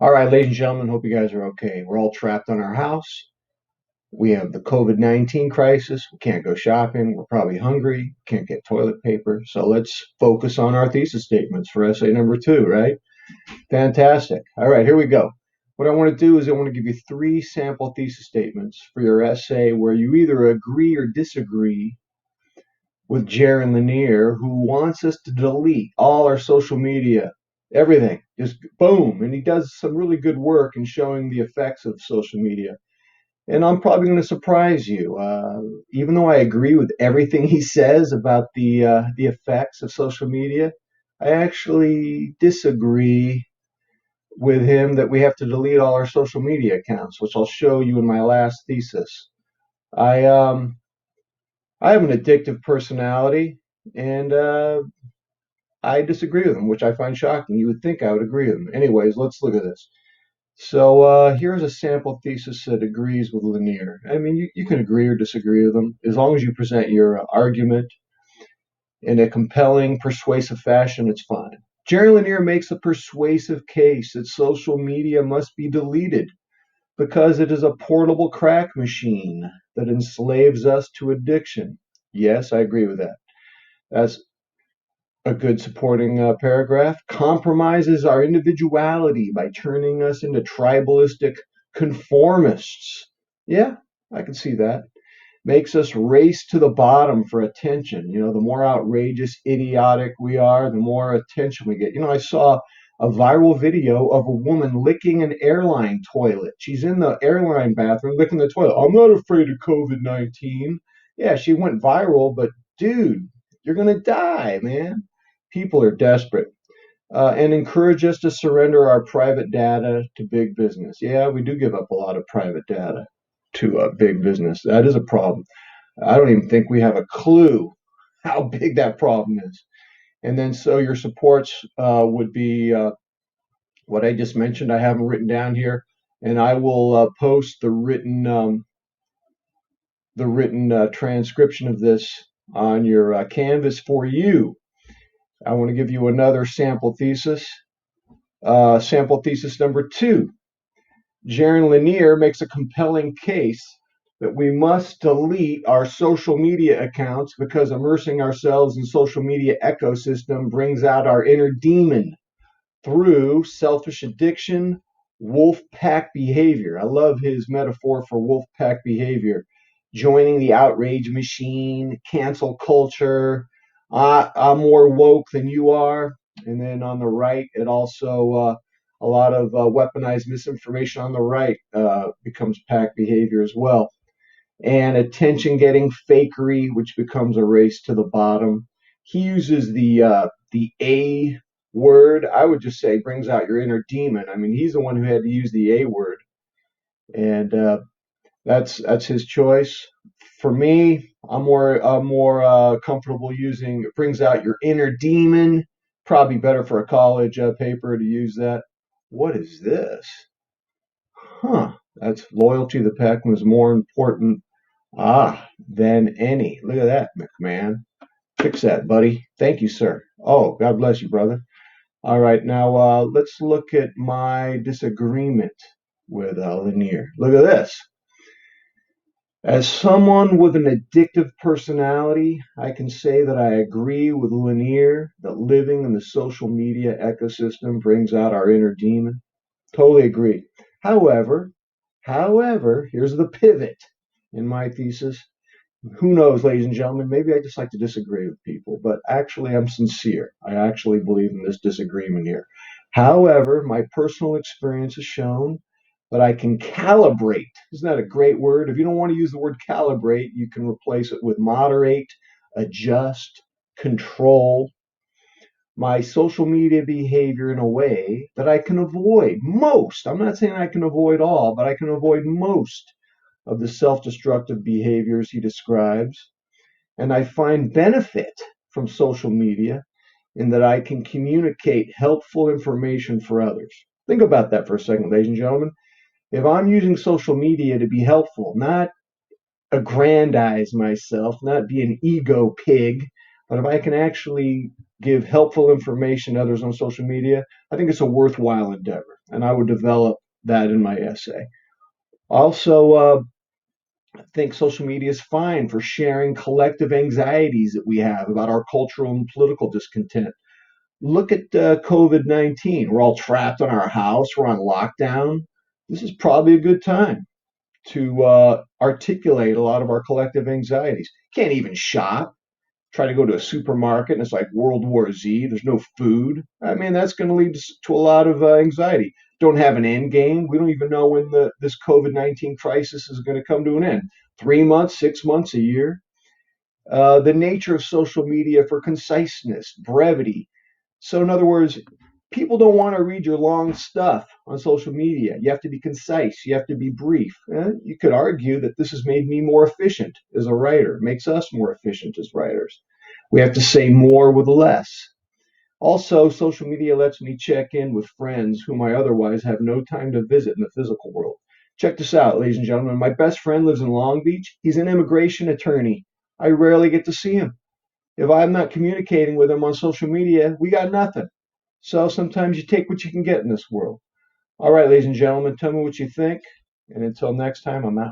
All right, ladies and gentlemen, hope you guys are okay. We're all trapped on our house. We have the COVID-19 crisis. We can't go shopping. We're probably hungry. Can't get toilet paper. So let's focus on our thesis statements for essay number 2, right? Fantastic. All right, here we go. What I want to do is I want to give you 3 sample thesis statements for your essay where you either agree or disagree with Jaron Lanier, who wants us to delete all our social media, everything, just boom. And he does some really good work in showing the effects of social media. And I'm probably going to surprise you, even though I agree with everything he says about the effects of social media. I actually disagree with him that we have to delete all our social media accounts, which I'll show you in my last thesis. I um, I have an addictive personality, and I disagree with him, which I find shocking. You would think I would agree with him. Anyways, let's look at this. So here's a sample thesis that agrees with Lanier. I mean, you can agree or disagree with him as long as you present your argument in a compelling, persuasive fashion. It's fine. Jerry Lanier makes a persuasive case that social media must be deleted because it is a portable crack machine that enslaves us to addiction. Yes, I agree with that. That's a good supporting paragraph. Compromises our individuality by turning us into tribalistic conformists. Yeah, I can see that. Makes us race to the bottom for attention. You know, the more outrageous, idiotic we are, the more attention we get. You know, I saw a viral video of a woman licking an airline toilet. She's in the airline bathroom licking the toilet. I'm not afraid of COVID-19. Yeah, she went viral, but dude, you're going to die, man. People are desperate. And encourage us to surrender our private data to big business. Yeah, we do give up a lot of private data to big business. That is a problem. I don't even think we have a clue how big that problem is. And then so your supports would be what I just mentioned. I have them written down here, and I will post the written transcription of this on your Canvas for you. I want to give you another sample thesis. Sample thesis number 2. Jaron Lanier makes a compelling case that we must delete our social media accounts because immersing ourselves in social media ecosystem brings out our inner demon through selfish addiction, wolf pack behavior. I love his metaphor for wolf pack behavior. Joining the outrage machine, cancel culture. I'm more woke than you are. And then on the right, it also a lot of weaponized misinformation on the right becomes pack behavior as well. And attention getting fakery, which becomes a race to the bottom. He uses the A word. I would just say brings out your inner demon. I mean, he's the one who had to use the A word, and that's his choice. For me, I'm more comfortable using brings out your inner demon. Probably better for a college paper to use that. What is this? Huh? That's loyalty to the pack was more important than any. Look at that, McMahon. Fix that, buddy. Thank you, sir. Oh, God bless you, brother. All right, now let's look at my disagreement with Lanier. Look at this. As someone with an addictive personality, I can say that I agree with Lanier that living in the social media ecosystem brings out our inner demon. Totally agree. However, here's the pivot in my thesis. Who knows, ladies and gentlemen, maybe I just like to disagree with people, but actually I'm sincere. I actually believe in this disagreement here. However, my personal experience has shown that I can calibrate. Isn't that a great word? If you don't want to use the word calibrate, you can replace it with moderate, adjust, control my social media behavior in a way that I can avoid most. I'm not saying I can avoid all, but I can avoid most of the self-destructive behaviors he describes. And I find benefit from social media in that I can communicate helpful information for others. Think about that for a second, ladies and gentlemen. If I'm using social media to be helpful, not aggrandize myself, not be an ego pig, But if I can actually give helpful information to others on social media, I think it's a worthwhile endeavor, and I would develop that in my essay. Also, I think social media is fine for sharing collective anxieties that we have about our cultural and political discontent. Look at COVID-19. We're all trapped in our house, we're on lockdown. This is probably a good time to articulate a lot of our collective anxieties. Can't even shop. Try to go to a supermarket and it's like World War Z. There's no food. I mean, that's going to lead to a lot of anxiety. Don't have an end game. We don't even know when this COVID-19 crisis is going to come to an end. 3 months, 6 months, a year. The nature of social media for conciseness, brevity. So, in other words, people don't want to read your long stuff on social media. You have to be concise, you have to be brief. You could argue that this has made me more efficient as a writer, makes us more efficient as writers. We have to say more with less. Also, social media lets me check in with friends whom I otherwise have no time to visit in the physical world. Check this out, ladies and gentlemen. My best friend lives in Long Beach. He's an immigration attorney. I rarely get to see him. If I'm not communicating with him on social media, we got nothing. So sometimes you take what you can get in this world. All right, ladies and gentlemen, tell me what you think. And until next time, I'm out.